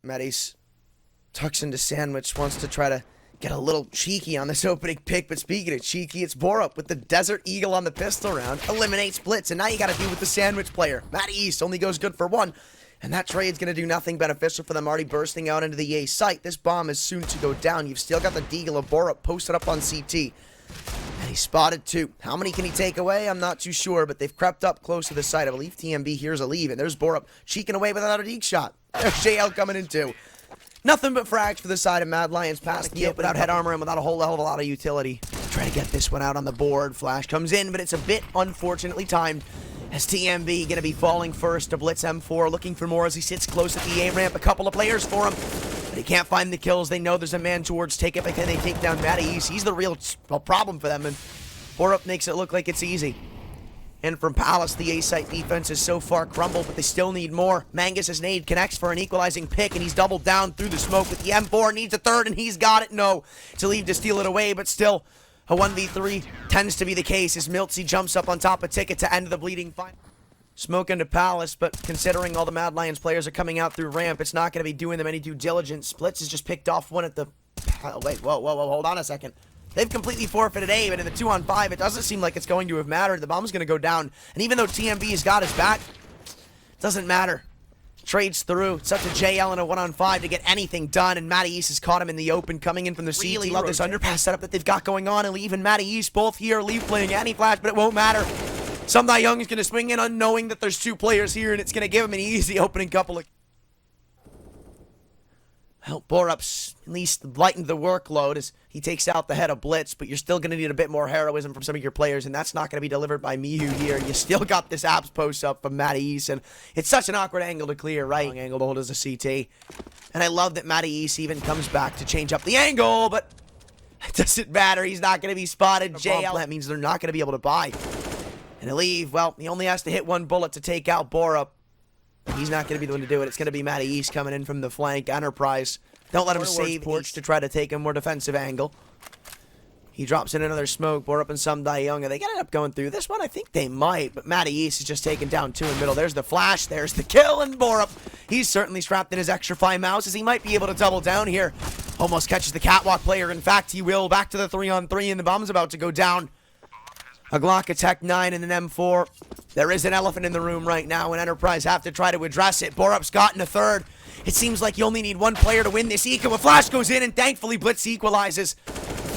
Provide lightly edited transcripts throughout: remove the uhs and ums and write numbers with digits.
Medis tucks into Sandwich, wants to try to get a little cheeky on this opening pick, but speaking of cheeky, it's Borup with the Desert Eagle on the pistol round, eliminates Blitz, and now you gotta deal with the Sandwich player. Matty East only goes good for one, and that trade's gonna do nothing beneficial for them, already bursting out into the A site. This bomb is soon to go down. You've still got the Deagle of Borup posted up on CT. And he spotted two. How many can he take away? I'm not too sure, but they've crept up close to the site. I believe TMB here's a leave, and there's Borup cheeking away with another Deagle shot. There's JL coming in too. Nothing but frags for the side of Mad Lions past the without head armor and without a whole hell of a lot of utility. Try to get this one out on the board. Flash comes in, but it's a bit unfortunately timed. As TMB going to be falling first to Blitz M4, looking for more as he sits close at the A ramp. A couple of players for him, but he can't find the kills. They know there's a man towards take it, but can they take down Matty East? He's the real problem for them, and Borup makes it look like it's easy. And from Palace, the A-site defense is so far crumbled, but they still need more. Mangus' nade connects for an equalizing pick, and he's doubled down through the smoke with the M4. Needs a third, and he's got it. No, to leave to steal it away, but still, a 1v3 tends to be the case as Miltsy jumps up on top of Ticket to end the bleeding fight. Smoke into Palace, but considering all the Mad Lions players are coming out through ramp, it's not going to be doing them any due diligence. Splits has just picked off one at the... Oh, wait, whoa, hold on a second. They've completely forfeited A, but in the 2-on-5, it doesn't seem like it's going to have mattered. The bomb's going to go down, and even though TMB has got his back, it doesn't matter. Trades through. It's up to JL in a 1-on-5 to get anything done, and Matty East has caught him in the open, coming in from the CT. Really love this underpass setup that they've got going on, and Leave and Matty East both here. Leave playing anti-flash, but it won't matter. Something Young is going to swing in unknowing that there's two players here, and it's going to give him an easy opening couple of... Help Borup's at least lighten the workload as he takes out the head of Blitz, but you're still going to need a bit more heroism from some of your players, and that's not going to be delivered by Mihu here. You still got this abs post up from Matty East, and it's such an awkward angle to clear, right? Long angle to hold as a CT. And I love that Matty East even comes back to change up the angle, but it doesn't matter. He's not going to be spotted. JL, that means they're not going to be able to buy. And Leave, well, he only has to hit one bullet to take out Borup. He's not going to be the one to do it. It's going to be Matty East coming in from the flank. Enterprise. Don't let him save Porch to try to take a more defensive angle. He drops in another smoke. Borup and some Young. Are they going to end up going through this one? I think they might, but Matty East is just taking down two in middle. There's the flash. There's the kill, and Borup. He's certainly strapped in his extra 5 mouse as he might be able to double down here. Almost catches the catwalk player. In fact, he will. Back to the 3-on-3, and the bomb's about to go down. A Glock Attack 9 and an M4. There is an elephant in the room right now, and Enterprise have to try to address it. Borup's gotten a third. It seems like you only need one player to win this eco. A flash goes in, and thankfully Blitz equalizes.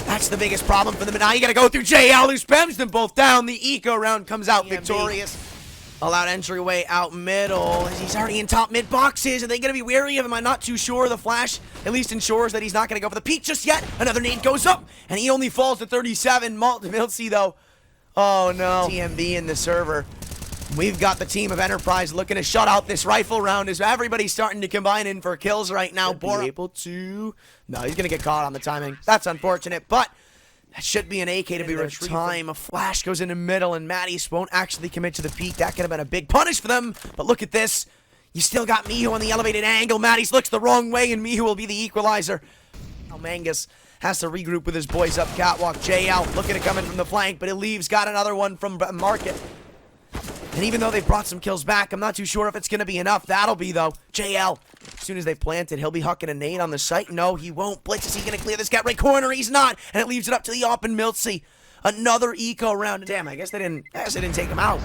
That's the biggest problem for them, and now you gotta go through JL, who spams them both down. The eco round comes out victorious. All-out entryway out middle. He's already in top mid boxes. Are they gonna be wary of him? I'm not too sure. The flash at least ensures that he's not gonna go for the peak just yet. Another nade goes up, and he only falls to 37. Miltsy, though. Oh no. TMB in the server. We've got the team of Enterprise looking to shut out this rifle round as everybody's starting to combine in for kills right now. Borup able to... No, he's going to get caught on the timing. That's unfortunate, but that should be an AK to be retrieved. A flash goes in the middle, and Matty's won't actually commit to the peak. That could have been a big punish for them, but look at this. You still got Mihu on the elevated angle. Matty's looks the wrong way, and Mihu will be the equalizer. Now Mangus has to regroup with his boys up catwalk. JL looking to come in from the flank, but it leaves. Got another one from Market. And even though they've brought some kills back, I'm not too sure if it's going to be enough. That'll be, though. JL, as soon as they've planted, he'll be hucking a nade on the site. No, he won't. Blitz, is he going to clear this cat right corner? He's not. And it leaves it up to the op and Miltsy. Another eco round. Damn, I guess they didn't take him out.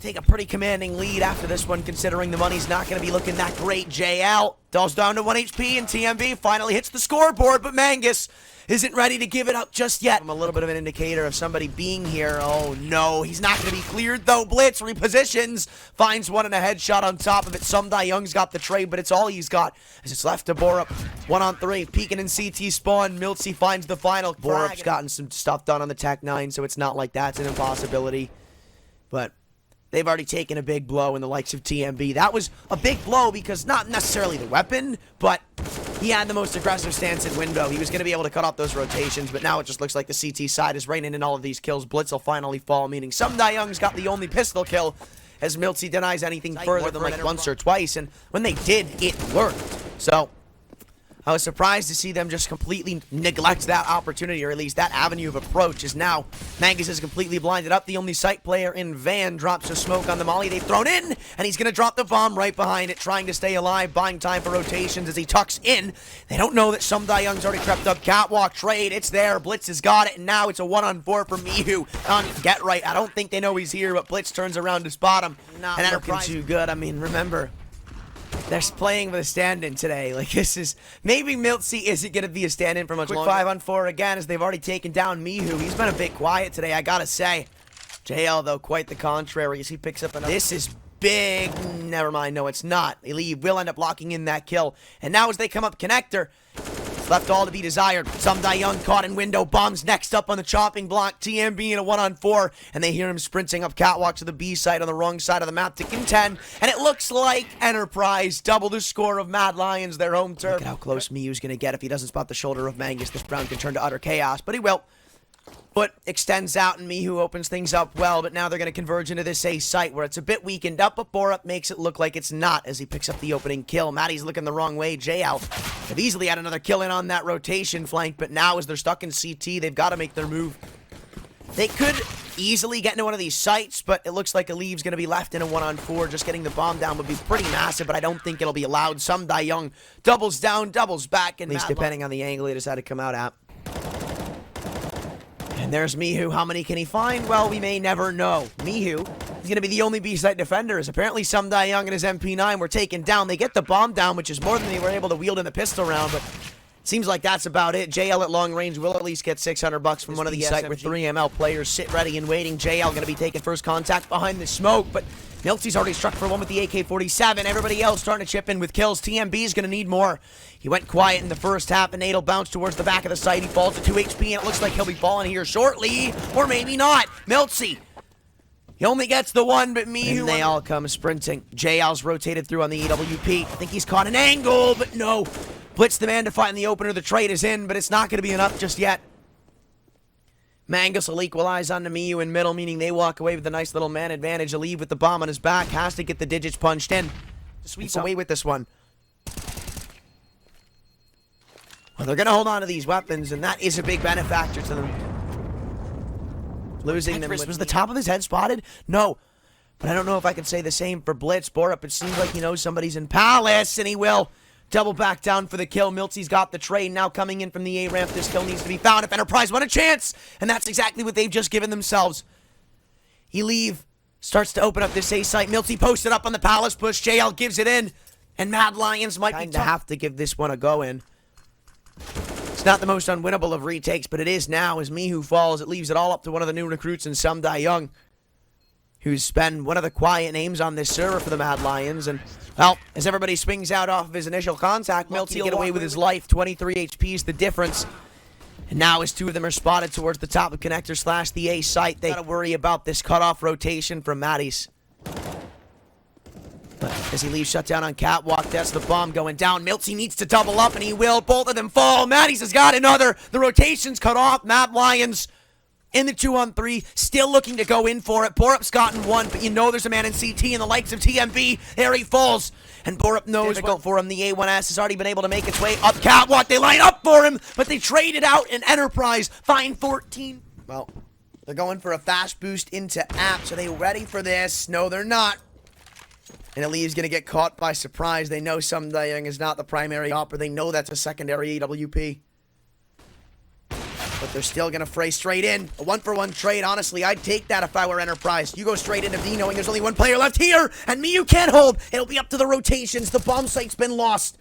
Take a pretty commanding lead after this one, considering the money's not going to be looking that great. JL falls down to 1 HP, and TMB finally hits the scoreboard, but Mangus isn't ready to give it up just yet. I'm a little bit of an indicator of somebody being here. Oh no, he's not going to be cleared though. Blitz repositions, finds one and a headshot on top of it. Young's got the trade, but it's all he's got as it's left to Borup. 1-on-3, peeking in CT spawn. Miltsy finds the final. Borup's gotten some stuff done on the Tech 9, so it's not like that's an impossibility. But they've already taken a big blow in the likes of TMB. That was a big blow because not necessarily the weapon, but he had the most aggressive stance in window. He was going to be able to cut off those rotations, but now it just looks like the CT side is reining in all of these kills. Blitz will finally fall, meaning Young's got the only pistol kill as Miltsy denies anything further than like once or twice, and when they did, it worked. So I was surprised to see them just completely neglect that opportunity, or at least that avenue of approach, as now Mangus is completely blinded up. The only sight player in Van drops a smoke on the molly they've thrown in, and he's going to drop the bomb right behind it, trying to stay alive, buying time for rotations as he tucks in. They don't know that Sumdai Young's already crept up. Catwalk trade, it's there. Blitz has got it, and now it's a 1-on-4 for Mihu on Get Right. I don't think they know he's here, but Blitz turns around to spot him. Not and looking too good. I mean, remember, they're playing with a stand-in today. Like, this is... Maybe Miltsy isn't going to be a stand-in for much longer. 5-on-4 again, as they've already taken down Mihu. He's been a bit quiet today, I gotta say. JL, though, quite the contrary, as he picks up another... This is big... Never mind, no, it's not. Lee will end up locking in that kill. And now as they come up connector... Left all to be desired. Sumdai Young caught in window. Bombs next up on the chopping block. TMB in a 1-on-4. And they hear him sprinting up catwalk to the B side on the wrong side of the map to contend. And it looks like Enterprise double the score of Mad Lions, their home turf. Look at how close Miyu's going to get if he doesn't spot the shoulder of Mangus. This Brown can turn to utter chaos, but he will. Foot extends out, and Mihu opens things up well, but now they're going to converge into this A site where it's a bit weakened up, but Borup makes it look like it's not as he picks up the opening kill. Maddie's looking the wrong way. JL have easily had another kill in on that rotation flank, but now as they're stuck in CT, they've got to make their move. They could easily get into one of these sites, but it looks like Aliv's going to be left in a 1-on-4. Just getting the bomb down would be pretty massive, but I don't think it'll be allowed. Sumdai Young doubles down, doubles back, and at least depending on the angle he decided to come out at. And there's Mihu. How many can he find? Well, we may never know. Mihu is going to be the only B-site defender, as apparently Sumdai Young and his MP9 were taken down. They get the bomb down, which is more than they were able to wield in the pistol round, but it seems like that's about it. JL at long range will at least get $600 from one of these sites where 3ML players sit ready and waiting. JL going to be taking first contact behind the smoke, but Miltsy's already struck for one with the AK-47. Everybody else starting to chip in with kills. TMB is going to need more. He went quiet in the first half, and Nade'll bounce towards the back of the site. He falls to 2 HP, and it looks like he'll be falling here shortly, or maybe not. Miltsy, he only gets the one, but Mihu... And they all come sprinting. JL's rotated through on the EWP. I think he's caught an angle, but no. Blitz the man to find the opener. The trade is in, but it's not going to be enough just yet. Mangus will equalize onto Miyu in middle, meaning they walk away with a nice little man advantage. Aliv with the bomb on his back has to get the digits punched in to sweep away with this one. Well, they're going to hold on to these weapons, and that is a big benefactor to them. Losing them. Was the top of his head spotted? No. But I don't know if I can say the same for Blitz. Borup, it seems like he knows somebody's in Palace, and he will. Double back down for the kill. Miltsy's got the trade. Now coming in from the A-ramp. This kill needs to be found if Enterprise want a chance. And that's exactly what they've just given themselves. Aliv starts to open up this A site. Miltsy posted up on the Palace push. JL gives it in. And Mad Lions might kind of have to give this one a go in. It's not the most unwinnable of retakes, but it is now as Mihu falls. It leaves it all up to one of the new recruits in Sumdai Young, who's been one of the quiet names on this server for the Mad Lions. And, well, as everybody swings out off of his initial contact, Miltsy get away with his life. 23 HP is the difference. And now as two of them are spotted towards the top of connector slash the A site, they gotta worry about this cutoff rotation from Maddie's. But as he leaves shut down on catwalk, that's the bomb going down. Miltsy needs to double up, and he will. Both of them fall. Maddie's has got another. The rotation's cut off. Mad Lions in the 2-on-3, still looking to go in for it. Borup's gotten one, but you know there's a man in CT in the likes of TMB. There he falls, and Borup knows difficult for him. The A1S has already been able to make its way up catwalk. They line up for him, but they trade it out, and Enterprise find 14. Well, they're going for a fast boost into apps. Are they ready for this? No, they're not. And Ali's going to get caught by surprise. They know Sumdai Young is not the primary opper. They know that's a secondary AWP. But they're still going to fray straight in. A 1-for-1 trade. Honestly, I'd take that if I were Enterprise. You go straight into D knowing there's only one player left here. And Miyu can't hold. It'll be up to the rotations. The bomb site's been lost.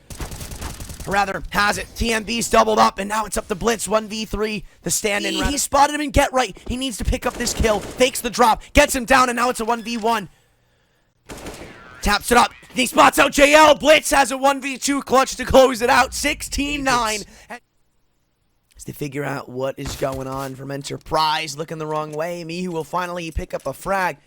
Or rather, has it. TMB's doubled up, and now it's up to Blitz. 1v3. The stand-in. He spotted him and Get Right. He needs to pick up this kill. Fakes the drop. Gets him down, and now it's a 1v1. Taps it up. He spots out JL. Blitz has a 1v2 clutch to close it out. 16-9. As they figure out what is going on from Enterprise. Looking the wrong way. Mihu will finally pick up a frag.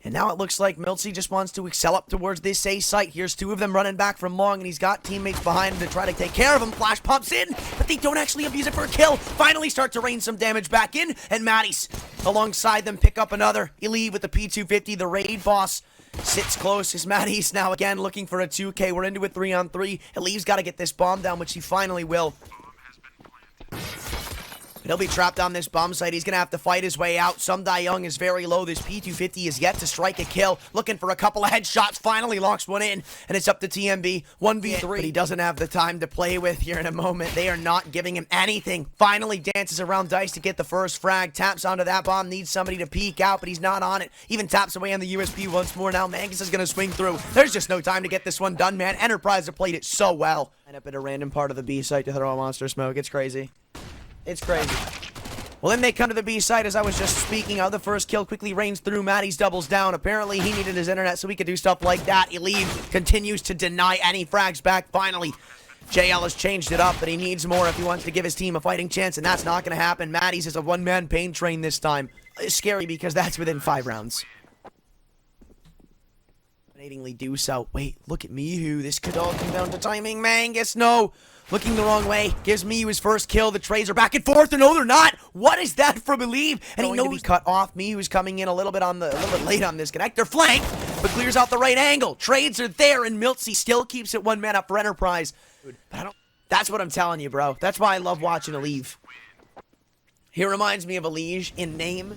And now it looks like Miltsy just wants to excel up towards this A site. Here's two of them running back from long, and he's got teammates behind him to try to take care of him. Flash pumps in, but they don't actually abuse it for a kill. Finally start to rain some damage back in, and Maddie's alongside them pick up another. Aliv with the P250, the raid boss. Sits close is Matt East now again looking for a 2K. We're into a 3-on-3. HiGHLiGHTS got to get this bomb down, which he finally will. He'll be trapped on this bomb site. He's going to have to fight his way out. Young is very low. This P250 is yet to strike a kill. Looking for a couple of headshots. Finally locks one in. And it's up to TMB. 1v3. But he doesn't have the time to play with here in a moment. They are not giving him anything. Finally dances around Dice to get the first frag. Taps onto that bomb. Needs somebody to peek out, but he's not on it. Even taps away on the USP once more. Now Mangus is going to swing through. There's just no time to get this one done, man. Enterprise have played it so well. Line up at a random part of the B site to throw a monster smoke. It's crazy. It's crazy. Well, then they come to the B site, as I was just speaking of. The first kill quickly rains through. Maddie's doubles down. Apparently, he needed his internet so he could do stuff like that. HiGHLiGHTS continues to deny any frags back. Finally, JL has changed it up, but he needs more if he wants to give his team a fighting chance, and that's not going to happen. Maddie's is a one-man pain train this time. It's scary because that's within 5 rounds. Dominatingly do so. Wait, look at Mihu. This could all come down to timing. Mangus, no. Looking the wrong way, gives Mihu his first kill. The trades are back and forth, and no, they're not. What is that for Believe? And he knows to be cut off. Mihu's coming in a little bit late on this connector flank, but clears out the right angle. Trades are there, and Miltsy still keeps it 1 man up for Enterprise. But that's what I'm telling you, bro. That's why I love watching HiGHLiGHTS. He reminds me of HiGHLiGHTS in name.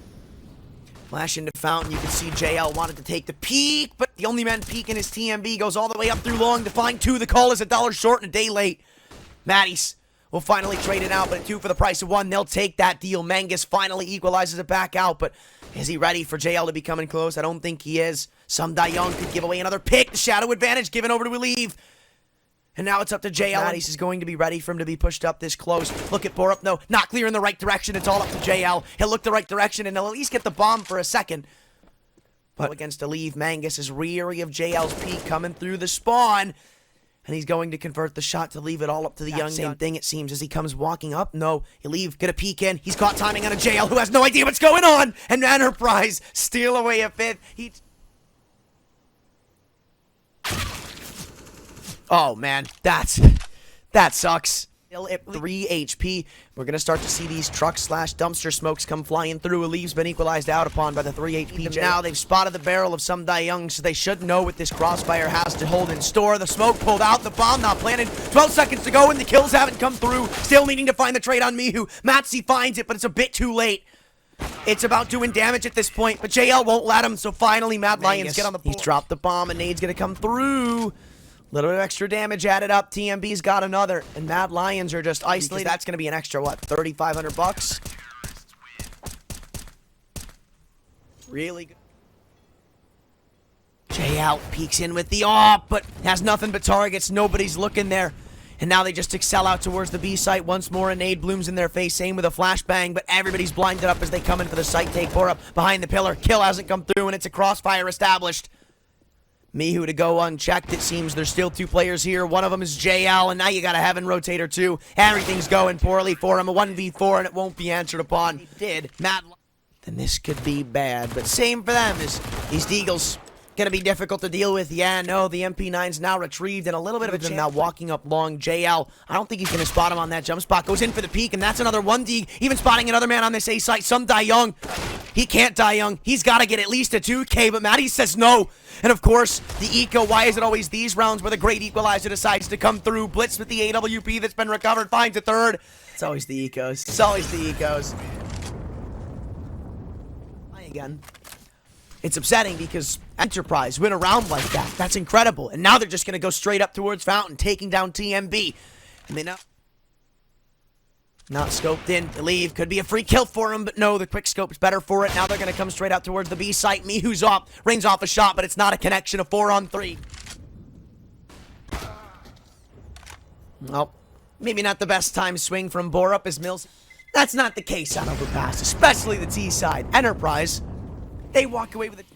Flash into Fountain. You can see JL wanted to take the peek, but the only man peeking is TMB. Goes all the way up through long to find 2. The call is $1 short and a day late. Matties will finally trade it out, but at 2 for the price of 1. They'll take that deal. Mangus finally equalizes it back out, but is he ready for JL to be coming close? I don't think he is. Young could give away another pick. The shadow advantage given over to HiGHLiGHTS. And now it's up to JL. Matties is going to be ready for him to be pushed up this close. Look at Borup. No, not clear in the right direction. It's all up to JL. He'll look the right direction, and he'll at least get the bomb for a second. But against HiGHLiGHTS, Mangus is weary of JL's peek coming through the spawn. And he's going to convert the shot to leave it all up to the young. Same thing, it seems, as he comes walking up. No, HiGHLiGHTS gonna peek in. He's caught timing on a JL who has no idea what's going on. And Enterprise steal away a 5th. Oh, man. That sucks. Still at 3 HP. We're going to start to see these truck/dumpster smokes come flying through. HiGHLiGHTS been equalized out upon by the 3 HP. Now they've spotted the barrel of Young, so they should know what this crossfire has to hold in store. The smoke pulled out, the bomb not planted. 12 seconds to go, and the kills haven't come through. Still needing to find the trade on Mihu. Matsy finds it, but it's a bit too late. It's about doing damage at this point, but JL won't let him, so finally Mad Lions get on the board. He's dropped the bomb, and Nade's going to come through. Little bit of extra damage added up. TMB's got another. And Mad Lions are just isolated. That's going to be an extra, what, 3,500 bucks? Really good. JL peeks in with the AWP, but has nothing but targets. Nobody's looking there. And now they just excel out towards the B site once more. A nade blooms in their face. Same with a flashbang, but everybody's blinded up as they come in for the site take. Borup behind the pillar. Kill hasn't come through, and it's a crossfire established. Mihu to go unchecked. It seems there's still 2 players here. One of them is JL, and now you got a Heaven Rotator too. Everything's going poorly for him. A 1v4, and it won't be answered upon. He did. Matt, then this could be bad, but same for them. Is these Deagles gonna be difficult to deal with? Yeah, no, the MP9's now retrieved, and a little bit of a now walking up long. JL, I don't think he's gonna spot him on that jump spot. Goes in for the peek, and that's another 1 Deag. Even spotting another man on this A site. Young. He can't die young. He's got to get at least a 2K, but Maddie says no. And of course, the eco, why is it always these rounds where the great equalizer decides to come through? Blitz with the AWP that's been recovered, finds a 3rd. It's always the ecos. It's always the ecos. Again. It's upsetting because Enterprise win a round like that. That's incredible. And now they're just going to go straight up towards Fountain, taking down TMB. And they know. Not scoped in. HiGHLiGHTS could be a free kill for him, but no, the quick scope is better for it. Now they're going to come straight out towards the B site. Mihu's off, rings off a shot, but it's not a connection. A 4-on-3. Well, maybe not the best time swing from Borup as Mills. That's not the case on Overpass, especially the T side. Enterprise, they walk away with it.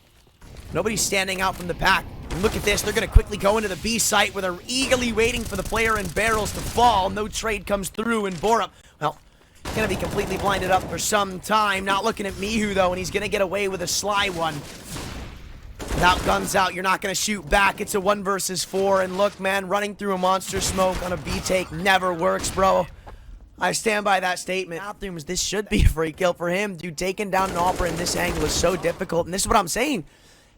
Nobody's standing out from the pack. And look at this, they're going to quickly go into the B site where they're eagerly waiting for the player in barrels to fall. No trade comes through, and Borup, well, he's going to be completely blinded up for some time. Not looking at Mihu, though, and he's going to get away with a sly one. Without guns out, you're not going to shoot back. It's a 1 versus 4, and look, man, running through a monster smoke on a B take never works, bro. I stand by that statement. Bathrooms, this should be a free kill for him. Dude, taking down an Opera in this angle is so difficult, and this is what I'm saying.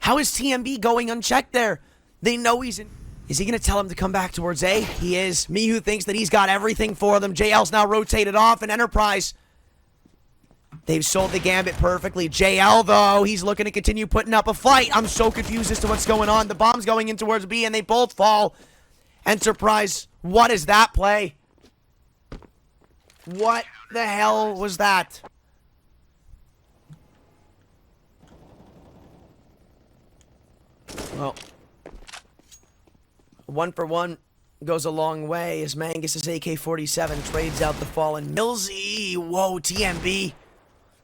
How is TMB going unchecked there? They know he's in. Is he going to tell him to come back towards A? He is. Mihu thinks that he's got everything for them. JL's now rotated off, and Enterprise, they've sold the gambit perfectly. JL, though, he's looking to continue putting up a fight. I'm so confused as to what's going on. The bomb's going in towards B, and they both fall. Enterprise, what is that play? What the hell was that? Well, 1 for 1 goes a long way as Mangus' AK-47 trades out the fallen Millsy. Whoa, TMB.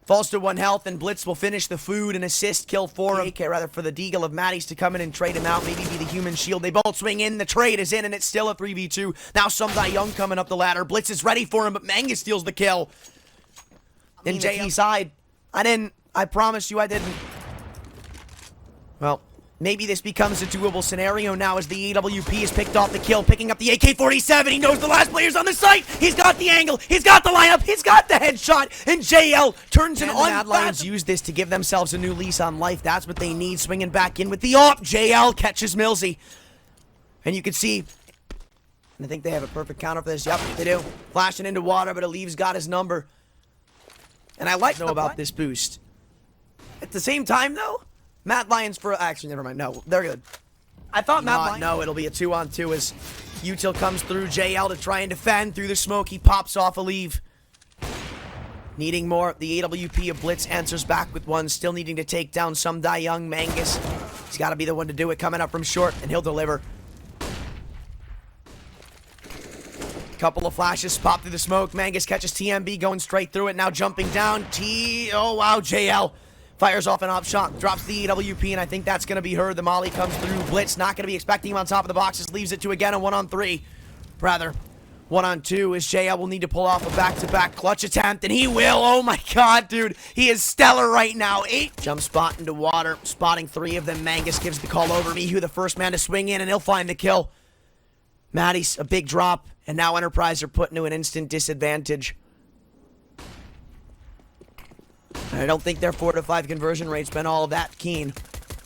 Falls to 1 health, and Blitz will finish the food and assist kill for him. AK, rather, for the Deagle of Matties to come in and trade him out. Maybe be the human shield. They both swing in. The trade is in, and it's still a 3v2. Now Sumdai Young coming up the ladder. Blitz is ready for him, but Mangus steals the kill. In JL side. I promise you I didn't. Well, maybe this becomes a doable scenario now as the AWP has picked off the kill, picking up the AK-47. He knows the last player's on the site. He's got the angle. He's got the lineup. He's got the headshot. And JL turns and Mad Lions use this to give themselves a new lease on life. That's what they need. Swinging back in with the op. JL catches Millsy. And you can see, and I think they have a perfect counter for this. Yep, they do. Flashing into water, but Alev's got his number. And I like to know about this boost. At the same time, though, Mad Lions for... Actually, never mind. No, they're good. I thought Mad Lions... No, it'll be a 2-on-2 as Util comes through. JL to try and defend through the smoke. He pops off Alev. Needing more. The AWP of Blitz answers back with 1. Still needing to take down Sumdai Young. Mangus. He's got to be the one to do it. Coming up from short, and he'll deliver. Couple of flashes pop through the smoke. Mangus catches TMB going straight through it. Now jumping down. Oh, wow. JL fires off an op shot. Drops the AWP, and I think that's going to be her. The molly comes through. Blitz not going to be expecting him on top of the boxes. Leaves it to, again, a 1-on-3. Rather, 1-on-2 as JL will need to pull off a back-to-back clutch attempt, and he will. Oh, my God, dude. He is stellar right now. 8. Jump spot into water. Spotting 3 of them. Mangus gives the call over. Mihu, the first man to swing in, and he'll find the kill. Matty's a big drop. And now Enterprise are put into an instant disadvantage. I don't think their 4-to-5 conversion rate's been all that keen.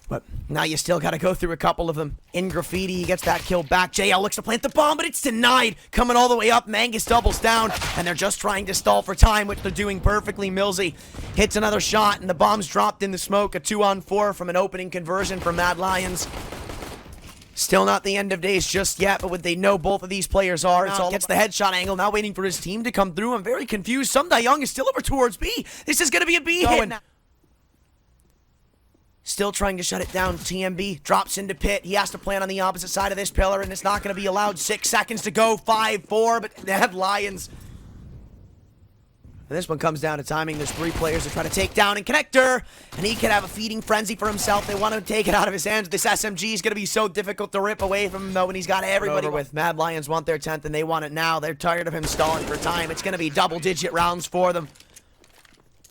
But now you still got to go through a couple of them. In Graffiti, he gets that kill back. JL looks to plant the bomb, but it's denied. Coming all the way up, Mangus doubles down. And they're just trying to stall for time, which they're doing perfectly. Millsy hits another shot, and the bomb's dropped in the smoke. A 2-on-4 from an opening conversion for Mad Lions. Still not the end of days just yet, but what they know both of these players are, it's all gets the headshot angle, now waiting for his team to come through. I'm very confused. Sumdai Young is still over towards B. This is going to be a B hit. Still trying to shut it down. TMB drops into pit. He has to plant on the opposite side of this pillar, and it's not going to be allowed. 6 seconds to go. 5-4, but Mad Lions. And this one comes down to timing. There's 3 players to try to take down and Connector. And he could have a feeding frenzy for himself. They want to take it out of his hands. This SMG is going to be so difficult to rip away from him, though, when he's got everybody with. Mad Lions want their 10th, and they want it now. They're tired of him stalling for time. It's going to be double-digit rounds for them.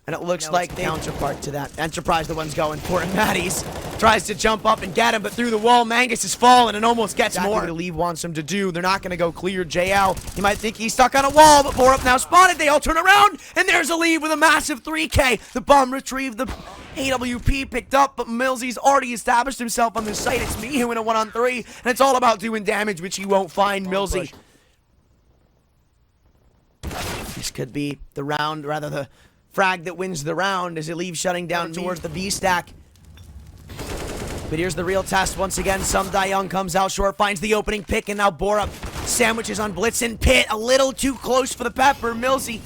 And it looks like the counterpart to that. Enterprise, the one's going for it. Matties tries to jump up and get him, but through the wall, Mangus is falling and almost gets more. What Alev wants him to do. They're not going to go clear JL. You might think he's stuck on a wall, but Borup now spotted. They all turn around, and there's Alev with a massive 3K. The bomb retrieved. The AWP picked up, but Millsy's already established himself on the site. It's Mihu in a 1-on-3, and it's all about doing damage, which he won't find. Millsy. This could be the round, rather the frag that wins the round as Alev shutting down towards the B stack. But here's the real test. Once again, Sumdai Young comes out short, finds the opening pick, and now Borup sandwiches on Blitz and Pit. A little too close for the pepper. Millsy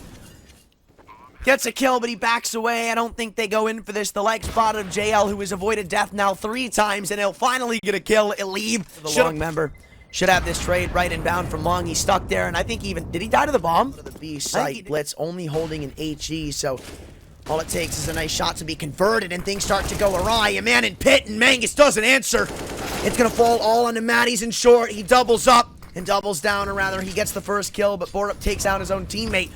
gets a kill, but he backs away. I don't think they go in for this. The leg spot of JL, who has avoided death now 3 times, and he'll finally get a kill. Alev, the long member, should have this trade right inbound from Long. He's stuck there, and I think even... Did he die to the bomb? To the B site. Blitz only holding an HE, so all it takes is a nice shot to be converted, and things start to go awry. A man in pit, and Mangus doesn't answer. It's going to fall all onto Matty's in short. He doubles up and doubles down, or rather, he gets the first kill, but Borup takes out his own teammate.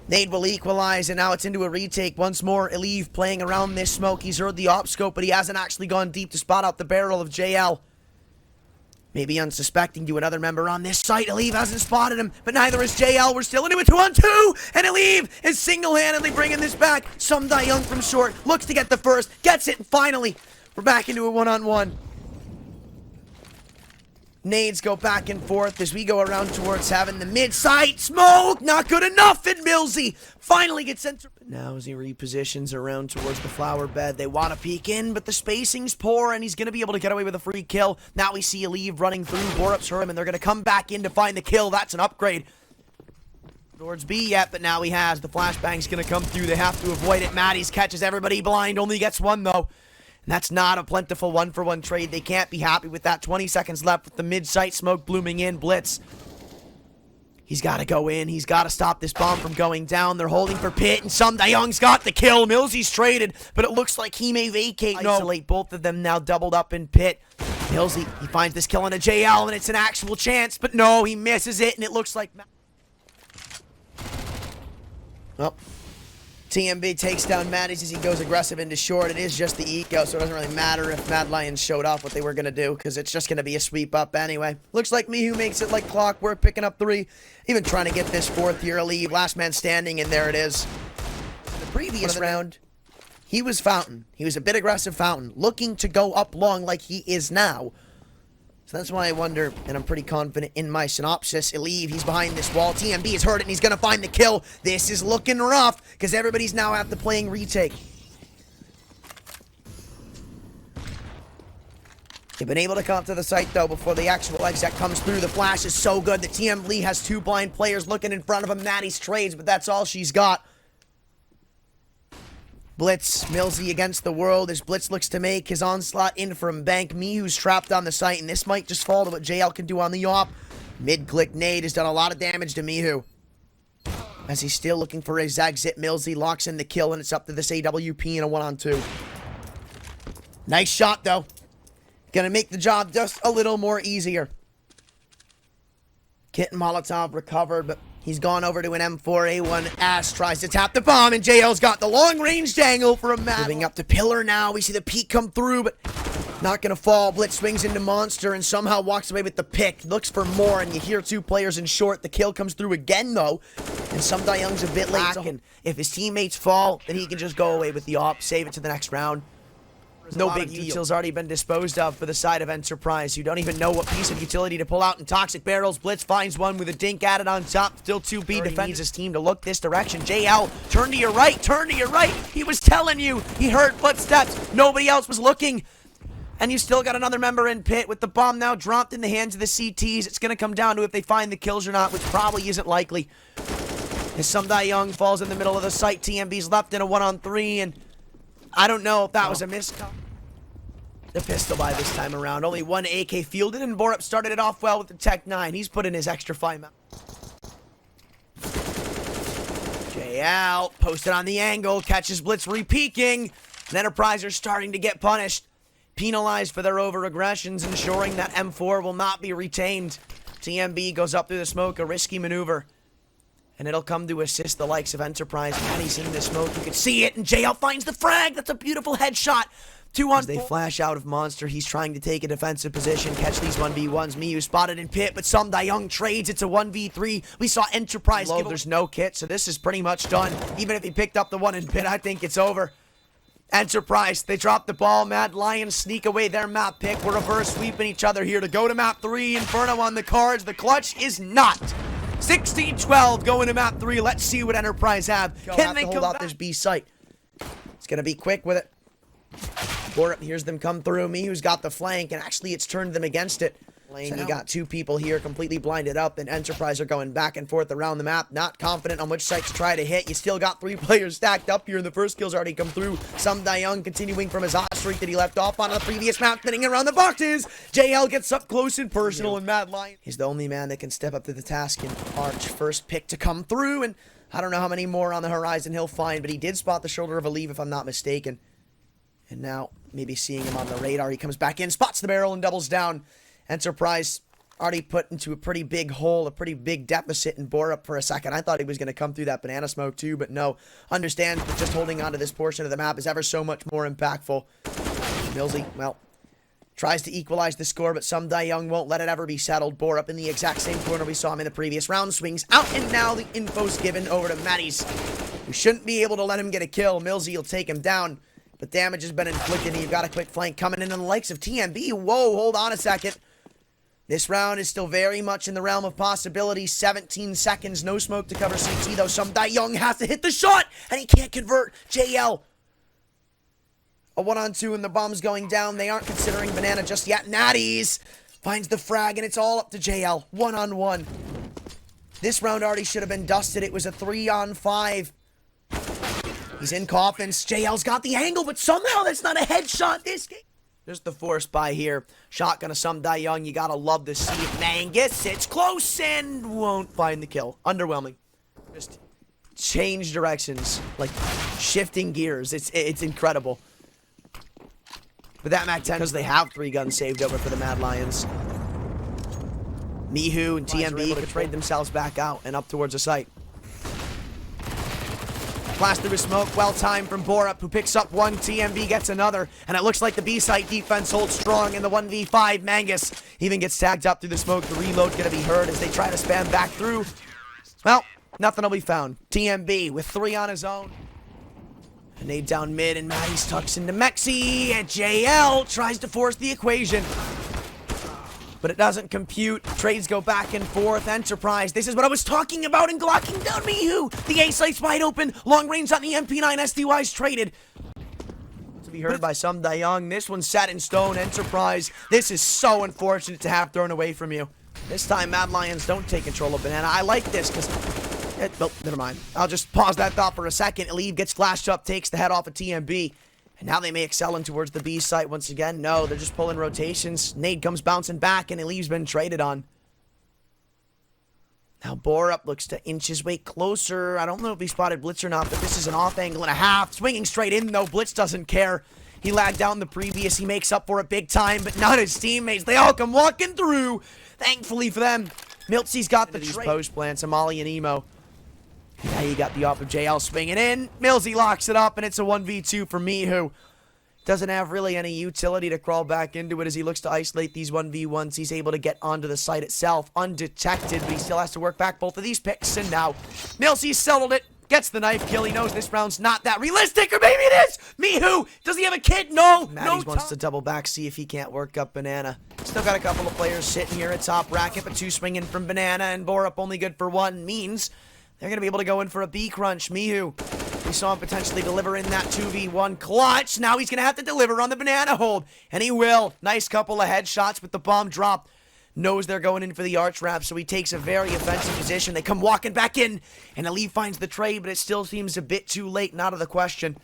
Nade will equalize, and now it's into a retake. Once more, Alev playing around this smoke. He's heard the op scope, but he hasn't actually gone deep to spot out the barrel of JL. Maybe unsuspecting to another member on this site. Alev hasn't spotted him, but neither has JL. We're still into a 2-on-2, and Alev is single-handedly bringing this back. Sumdai Young from short looks to get the first, gets it, and finally We're back into a one-on-one. Nades go back and forth as we go around towards heaven. The mid-site smoke, not good enough, and Millsy finally gets sent. Now as he repositions around towards the flower bed, they want to peek in, but the spacing's poor, and he's going to be able to get away with a free kill. Now we see a leave running through. Borup's hurt him, and they're going to come back in to find the kill. That's an upgrade. Towards B yet, but now he has. The flashbang's going to come through. They have to avoid it. Matty's catches everybody blind, only gets one though. And that's not a plentiful one-for-one trade. They can't be happy with that. 20 seconds left with the mid-site smoke blooming in. Blitz. He's got to go in. He's got to stop this bomb from going down. They're holding for Pit, and Sumdayoung's got the kill. Millsy's traded, but it looks like he may vacate. No. Isolate both of them now doubled up in Pit. Millsy, he finds this kill on a JL, and it's an actual chance, but no, he misses it, and it looks like... Well... TMB takes down Matties as he goes aggressive into short. It is just the eco, so it doesn't really matter if Mad Lions showed off what they were going to do, because it's just going to be a sweep up anyway. Looks like Mihu makes it like clockwork, picking up 3. Even trying to get this 4th year lead. Last man standing, and there it is. The previous round, he was Fountain. He was a bit aggressive Fountain, looking to go up long like he is now. So that's why I wonder, and I'm pretty confident in my synopsis. Leave, he's behind this wall. TMB is hurt, and he's going to find the kill. This is looking rough, because everybody's now after playing retake. They've been able to come up to the site, though, before the actual exec comes through. The flash is so good that TM Lee has 2 blind players looking in front of him. Maddie's trades, but that's all she's got. Blitz, Millsy against the world as Blitz looks to make his onslaught in from Bank. Mihu's trapped on the site, and this might just fall to what JL can do on the op. Mid-click nade has done a lot of damage to Mihu. As he's still looking for his exit, Millsy locks in the kill, and it's up to this AWP in a 1-on-2. Nice shot, though. Gonna make the job just a little more easier. Kit and Molotov recovered, but he's gone over to an M4A1S, tries to tap the bomb, and JL's got the long-range dangle for a match. Moving up to Pillar now, we see the peek come through, but not gonna fall. Blitz swings into Monster and somehow walks away with the pick. Looks for more, and you hear 2 players in short. The kill comes through again, though, and Sumdayoung's a bit late. And if his teammates fall, then he can just go away with the op, save it to the next round. No big deal. Util's already been disposed of for the side of Enterprise. You don't even know what piece of utility to pull out in Toxic Barrels. Blitz finds one with a dink added on top. Still 2B defense. Needs his team to look this direction. JL, turn to your right, turn to your right. He was telling you. He heard footsteps. Nobody else was looking. And you still got another member in Pit with the bomb now dropped in the hands of the CTs. It's going to come down to if they find the kills or not, which probably isn't likely. As Sumdayoung falls in the middle of the site, TMB's left in a 1-on-3, and I don't know if that was a miscall. The pistol by this time around. Only 1 AK fielded, and Borup started it off well with the Tech 9. He's put in his extra 5. JL posted on the angle, catches Blitz re-peeking, and Enterprise are starting to get punished. Penalized for their over-aggressions, ensuring that M4 will not be retained. TMB goes up through the smoke, a risky maneuver. And it'll come to assist the likes of Enterprise. Matty's in the smoke, you can see it, and JL finds the frag. That's a beautiful headshot. 2 on. As they flash out of Monster, he's trying to take a defensive position, catch these 1v1s. Mihu spotted in Pit, but Sumdayoung trades. It's a 1v3. We saw Enterprise give. There's no kit, so this is pretty much done. Even if he picked up the one in Pit, I think it's over. Enterprise, they drop the ball. Mad Lions sneak away their map pick. We're reverse sweeping each other here to go to map 3. Inferno on the cards. The clutch is not. 16-12 going to map 3. Let's see what Enterprise have. Can they hold out this B site? It's going to be quick with it. Borup hears them come through. Mihu's got the flank, and actually it's turned them against it. So you got 2 people here completely blinded up, and Enterprise are going back and forth around the map, not confident on which site to try to hit. You still got 3 players stacked up here, and the first kill's already come through. Sumdayoung continuing from his hot streak that he left off on the previous map, spinning around the boxes. JL gets up close and personal, and Mad Lion. He's the only man that can step up to the task and Arch. First pick to come through, and I don't know how many more on the horizon he'll find, but he did spot the shoulder of a leave, if I'm not mistaken. And now, maybe seeing him on the radar, he comes back in, spots the barrel, and doubles down. Enterprise already put into a pretty big hole, a pretty big deficit in Borup for a second. I thought he was going to come through that banana smoke too, but no. Understands that just holding on to this portion of the map is ever so much more impactful. Millsy, well, tries to equalize the score, but Sumdayoung won't let it ever be settled. Borup in the exact same corner we saw him in the previous round. Swings out, and now the info's given over to Matties, who shouldn't be able to let him get a kill. Millsy will take him down. but damage has been inflicted, and you've got a quick flank coming in on the likes of TMB. Whoa, hold on a second. This round is still very much in the realm of possibility. 17 seconds, no smoke to cover CT, though. Young has to hit the shot, and he can't convert. JL. A 1-on-2, and the bomb's going down. They aren't considering Banana just yet. Natties finds the frag, and it's all up to JL. 1-on-1. This round already should have been dusted. It was a 3-on-5. He's in coffins. JL's got the angle, but somehow that's not a headshot this game. There's the force by here. Shotgun of Young. You gotta love to see it. Mangus sits close and won't find the kill. Underwhelming. Just change directions. Like shifting gears. It's incredible. But that MAC-10, because they have 3 guns saved over for the Mad Lions. Mihu and TMB could trade themselves back out and up towards the site. Blast through his smoke, well timed from Borup, who picks up one, TMB gets another, and it looks like the B-site defense holds strong in the 1v5. Mangus even gets tagged up through the smoke. The reload gonna be heard as they try to spam back through. Well, nothing will be found. TMB with 3 on his own. A nade down mid, and Matties tucks into Mexi, and JL tries to force the equation. But it doesn't compute. Trades go back and forth. Enterprise. This is what I was talking about in glocking down Mihu. The A site's wide open. Long range on the MP9. SDY's traded. To be heard by Young. This one's set in stone. Enterprise. This is so unfortunate to have thrown away from you. This time, Mad Lions don't take control of Banana. I like this because... Oh, never mind. I'll just pause that thought for a second. Leave gets flashed up, takes the head off of TMB. And now they may excel in towards the B site once again. No, they're just pulling rotations. Nade comes bouncing back, and Leave's been traded on. Now Borup looks to inch his way closer. I don't know if he spotted Blitz or not, but this is an off angle and a half. Swinging straight in, though. Blitz doesn't care. He lagged down the previous. He makes up for it big time, but not his teammates. They all come walking through. Thankfully for them, Miltzy's got the post plants, Amali and Emo. Now you got the off of JL swinging in. Millsy locks it up, and it's a 1v2 for Mihu. Doesn't have really any utility to crawl back into it as he looks to isolate these 1v1s. He's able to get onto the site itself undetected, but he still has to work back both of these picks. And now Millsy settled it. Gets the knife kill. He knows this round's not that realistic, or maybe it is. Mihu, does he have a kid? No. Matties wants to double back, see if he can't work up Banana. Still got a couple of players sitting here at top bracket, but 2 swinging from Banana, and Borup only good for 1 means they're going to be able to go in for a B crunch. Mihu, we saw him potentially deliver in that 2v1 clutch. Now he's going to have to deliver on the Banana hold, and he will. Nice couple of headshots with the bomb drop. Knows they're going in for the arch wrap, so he takes a very offensive position. They come walking back in, and Ali finds the trade, but it still seems a bit too late and out of the question.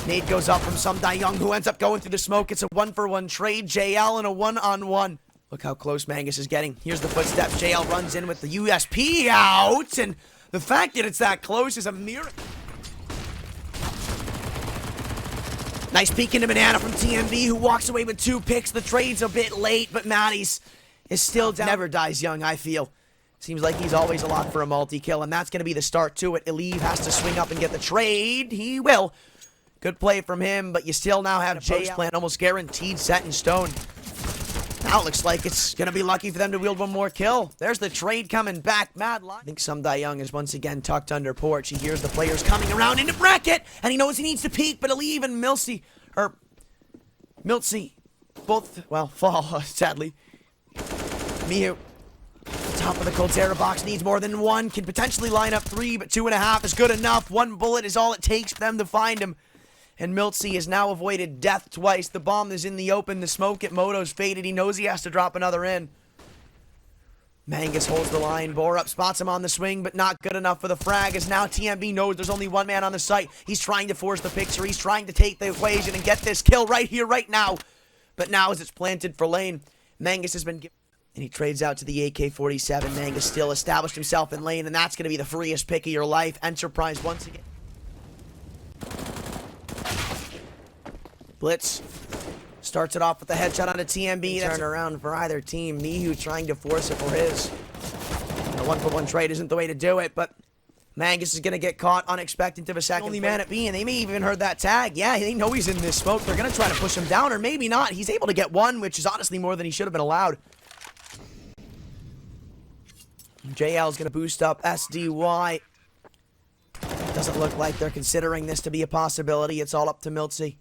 Nade goes up from Young, who ends up going through the smoke. It's a 1-for-1 trade. JL and a 1-on-1. Look how close Mangus is getting. Here's the footsteps. JL runs in with the USP out, and the fact that it's that close is a miracle. Nice peek into Banana from TMB, who walks away with 2 picks. The trade's a bit late, but Matties is still down. Never dies young, I feel. Seems like he's always a lock for a multi-kill, and that's going to be the start to it. Elive has to swing up and get the trade. He will. Good play from him, but you still now have Post Plant almost guaranteed set in stone. Now it looks like it's going to be lucky for them to wield 1 more kill. There's the trade coming back. Mad Lion. I think Young is once again tucked under porch. He hears the players coming around into bracket, and he knows he needs to peek, but Elive and Miltsy both, well, fall, sadly. Mihu, top of the Coldzera box, needs more than 1. Can potentially line up 3, but 2.5 is good enough. 1 bullet is all it takes for them to find him. And Miltsy has now avoided death twice. The bomb is in the open. The smoke at Moto's faded. He knows he has to drop another in. Mangus holds the line. Borup spots him on the swing, but not good enough for the frag, as now TMB knows there's only 1 man on the site. He's trying to force the picture. He's trying to take the equation and get this kill right here, right now. But now as it's planted for lane, Mangus has been given, and he trades out to the AK-47. Mangus still established himself in lane, and that's going to be the freest pick of your life. Enterprise once again. Blitz starts it off with a headshot on a TMB. Turn around for either team. Mihu trying to force it for his. A 1-for-1 trade isn't the way to do it, but Mangus is going to get caught unexpected to the second. Only man at B, and they may even heard that tag. Yeah, they know he's in this smoke. They're going to try to push him down, or maybe not. He's able to get 1, which is honestly more than he should have been allowed. JL is going to boost up SDY. Doesn't look like they're considering this to be a possibility. It's all up to Miltsy.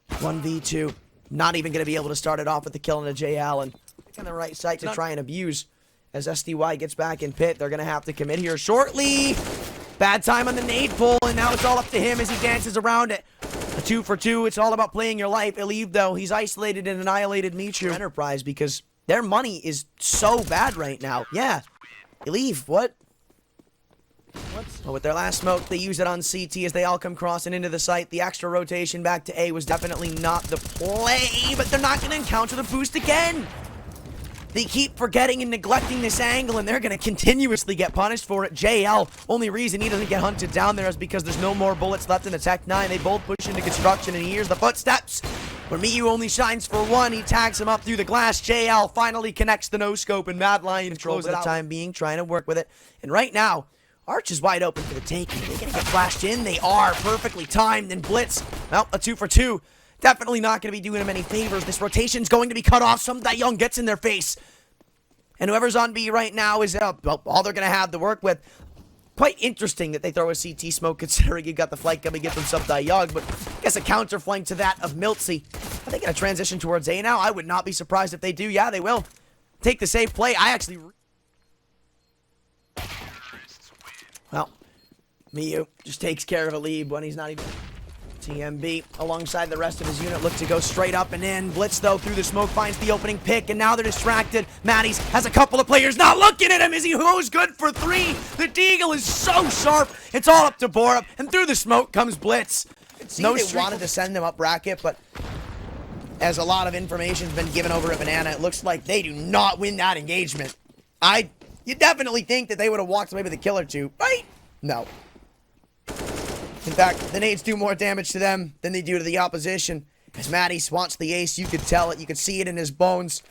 1v2. Not even going to be able to start it off with the kill into JL. And on the right side to try and abuse. As SDY gets back in pit, they're going to have to commit here shortly. Bad time on the nade pull, and now it's all up to him as he dances around it. A 2 for 2. It's all about playing your life. HiGHLiGHTS, though, he's isolated and annihilated Michu Enterprise because their money is so bad right now. Yeah. HiGHLiGHTS, what? Well, with their last smoke, they use it on CT as they all come crossing into the site. The extra rotation back to A was definitely not the play, but they're not going to encounter the boost again. They keep forgetting and neglecting this angle, and they're going to continuously get punished for it. JL, only reason he doesn't get hunted down there is because there's no more bullets left in the Tech 9. They both push into construction, and he hears the footsteps. When Miyu only shines for one, he tags him up through the glass. JL finally connects the no-scope, and Mad Lion controls it for the time being, trying to work with it. And right now, Arch is wide open for the taking. They're going to get flashed in. They are perfectly timed, and Blitz, well, a 2 for 2. Definitely not going to be doing him any favors. This rotation's going to be cut off. Some Young gets in their face. And whoever's on B right now is well, all they're going to have to work with. Quite interesting that they throw a CT smoke considering you got the flank coming in from Some Young. But I guess a counter flank to that of Miltsy. Are they going to transition towards A now? I would not be surprised if they do. Yeah, they will. Take the safe play. I actually... Well, Miyu just takes care of a lead when he's not even... TMB, alongside the rest of his unit, look to go straight up and in. Blitz, though, through the smoke, finds the opening pick, and now they're distracted. Matties has a couple of players not looking at him as he goes good for 3. The Deagle is so sharp. It's all up to Borup, and through the smoke comes Blitz. No, they wanted to send them up bracket, but as a lot of information's been given over at Banana, it looks like they do not win that engagement. You definitely think that they would have walked away with a kill or two, right? No. In fact, the nades do more damage to them than they do to the opposition. As Matties wants the ace, you could tell it. You could see it in his bones.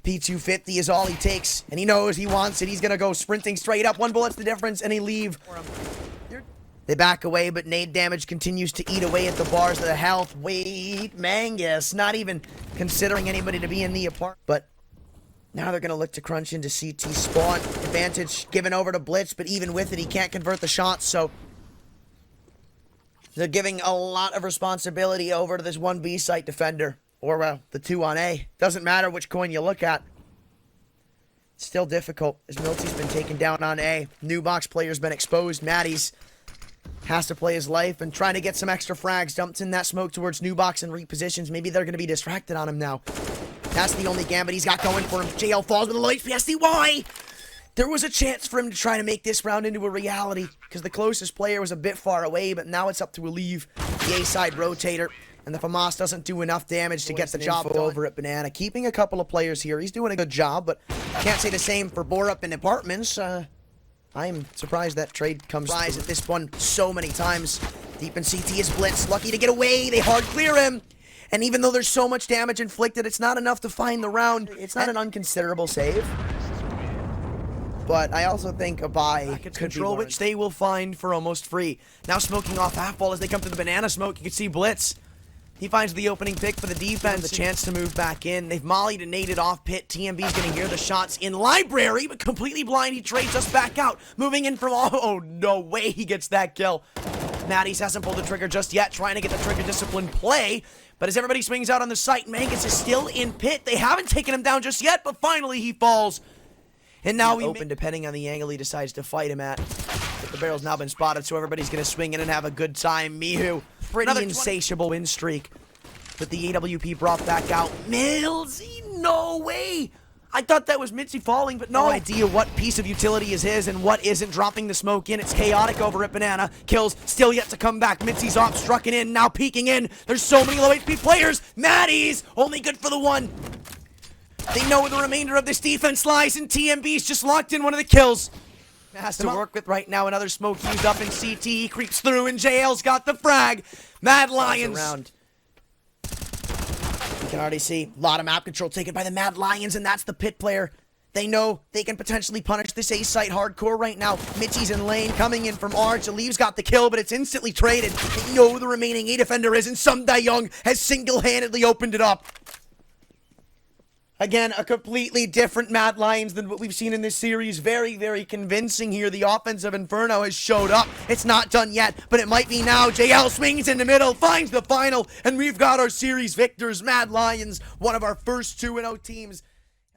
P250 is all he takes, and he knows he wants it. He's going to go sprinting straight up. 1 bullet's the difference, and he leave. They back away, but nade damage continues to eat away at the bars of the health. Wait, Mangus, not even considering anybody to be in the apartment. But now they're going to look to crunch into CT spawn. Advantage given over to Blitz, but even with it, he can't convert the shots, so... They're giving a lot of responsibility over to this 1B site defender. Or, the 2 on A. Doesn't matter which coin you look at. It's still difficult, as Milty's been taken down on A. New box player's been exposed. Matties has to play his life and trying to get some extra frags. Dumped in that smoke towards new box and repositions. Maybe they're going to be distracted on him now. That's the only gambit he's got going for him. JL falls with a low HP SDY. There was a chance for him to try to make this round into a reality because the closest player was a bit far away, but now it's up to HiGHLiGHTS, the A-side rotator, and the FAMAS doesn't do enough damage to get the job over at Banana. Keeping a couple of players here. He's doing a good job, but can't say the same for Borup and Apartments. I'm surprised that trade comes at this one so many times. Deep in CT is Blitz, lucky to get away. They hard clear him. And even though there's so much damage inflicted, it's not enough to find the round. It's not an unconsiderable save. But I also think a buy could control, which they will find for almost free. Now smoking off half ball as they come to the banana smoke. You can see Blitz. He finds the opening pick for the defense, a chance to move back in. They've mollied and naded off pit. TMB's going to hear the shots in library, but completely blind. He trades us back out. Moving in from all... Oh, no way he gets that kill. Matties hasn't pulled the trigger just yet, trying to get the trigger discipline play. But as everybody swings out on the site, Mangus is still in pit. They haven't taken him down just yet, but finally he falls. And now we open depending on the angle he decides to fight him at. But the barrel's now been spotted, so everybody's going to swing in and have a good time. Mihu, pretty insatiable win streak. But the AWP brought back out. Millsy, no way! I thought that was Mitzi falling, but no idea what piece of utility is his and what isn't. Dropping the smoke in. It's chaotic over at Banana. Kills still yet to come back. Mitzi's off, struck in, now peeking in. There's so many low HP players. Matties, only good for the one. They know where the remainder of this defense lies, and TMB's just locked in one of the kills. Has to work with right now. Another smoke used up in CT. He creeps through, and JL's got the frag. Mad Lions. Around. You can already see a lot of map control taken by the Mad Lions, and that's the pit player. They know they can potentially punish this A-site hardcore right now. Mitchie's in lane, coming in from Arch. Leaves got the kill, but it's instantly traded. They know who the remaining A defender is, and Some Young has single-handedly opened it up. Again, a completely different Mad Lions than what we've seen in this series. Very, very convincing here. The offensive Inferno has showed up. It's not done yet, but it might be now. JL swings in the middle, finds the final, and we've got our series victors, Mad Lions, one of our first 2-0 teams.